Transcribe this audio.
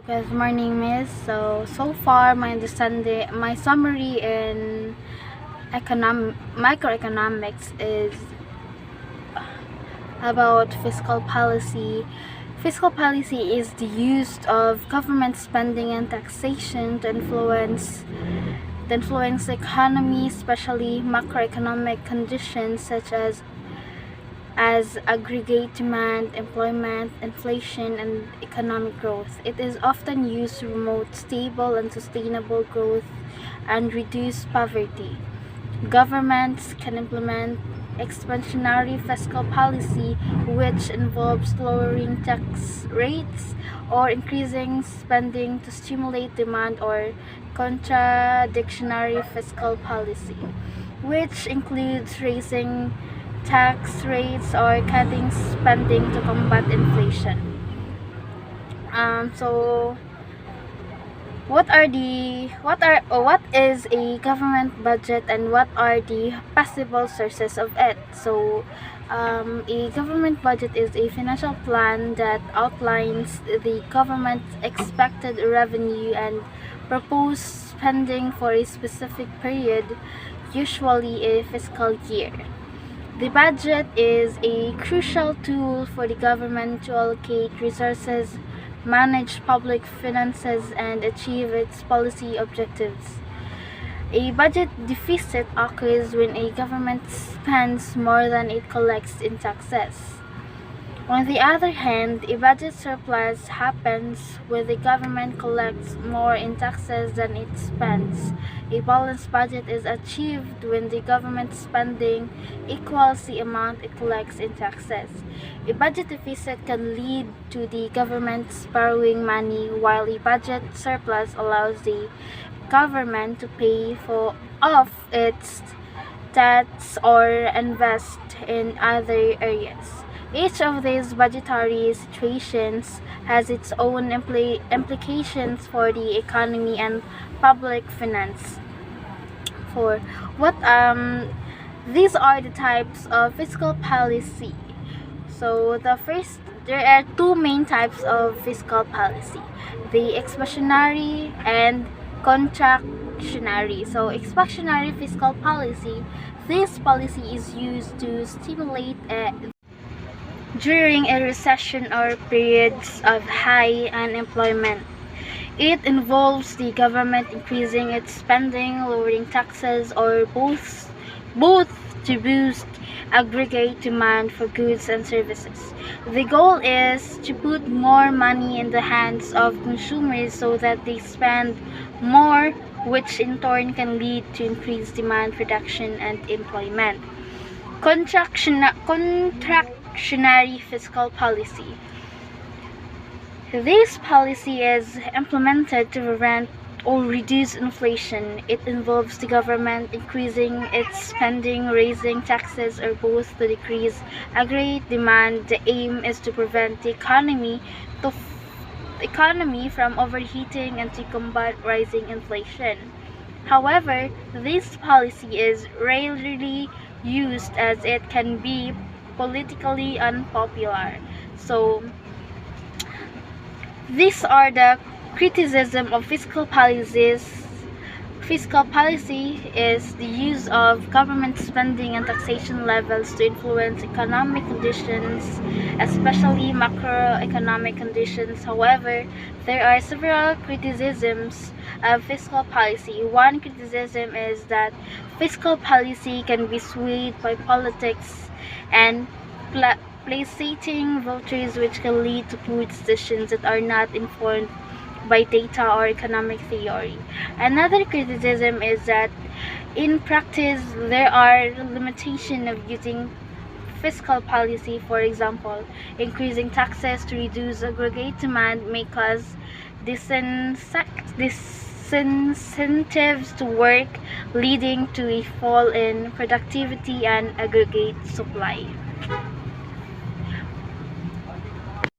Good morning, Miss. So far, my summary in microeconomics is about fiscal policy. Fiscal policy is the use of government spending and taxation to influence the economy, especially macroeconomic conditions such as aggregate demand, employment, inflation, and economic growth. It is often used to promote stable and sustainable growth and reduce poverty. Governments can implement expansionary fiscal policy, which involves lowering tax rates or increasing spending to stimulate demand, or contradictionary fiscal policy, which includes raising tax rates or cutting spending to combat inflation. So what is a government budget, and what are the possible sources of it? A government budget is a financial plan that outlines the government's expected revenue and proposed spending for a specific period, usually a fiscal year. The budget is a crucial tool for the government to allocate resources, manage public finances, and achieve its policy objectives. A budget deficit occurs when a government spends more than it collects in taxes. On the other hand, a budget surplus happens when the government collects more in taxes than it spends. A balanced budget is achieved when the government spending equals the amount it collects in taxes. A budget deficit can lead to the government borrowing money, while a budget surplus allows the government to pay off its debts or invest in other areas. Each of these budgetary situations has its own implications for the economy and public finance. For what These are the types of fiscal policy. There are two main types of fiscal policy: the expansionary and contractionary. Expansionary fiscal policy. This policy is used to stimulate during a recession or periods of high unemployment. It involves the government increasing its spending, lowering taxes, or both to boost aggregate demand for goods and services. The goal is to put more money in the hands of consumers so that they spend more, which in turn can lead to increased demand, production, and employment. Contractionary fiscal policy. This policy is implemented to prevent or reduce inflation. It involves the government increasing its spending, raising taxes, or both to decrease aggregate demand. The aim is to prevent the economy from overheating and to combat rising inflation. However, this policy is rarely used as it can be politically unpopular. These are the criticism of fiscal policies. Fiscal policy is the use of government spending and taxation levels to influence economic conditions, especially macroeconomic conditions. However, there are several criticisms of fiscal policy. One criticism is that fiscal policy can be swayed by politics and placating voters, which can lead to poor decisions that are not informed by data or economic theory. Another criticism is that in practice there are limitations of using fiscal policy. For example, increasing taxes to reduce aggregate demand may cause disincentives to work, leading to a fall in productivity and aggregate supply.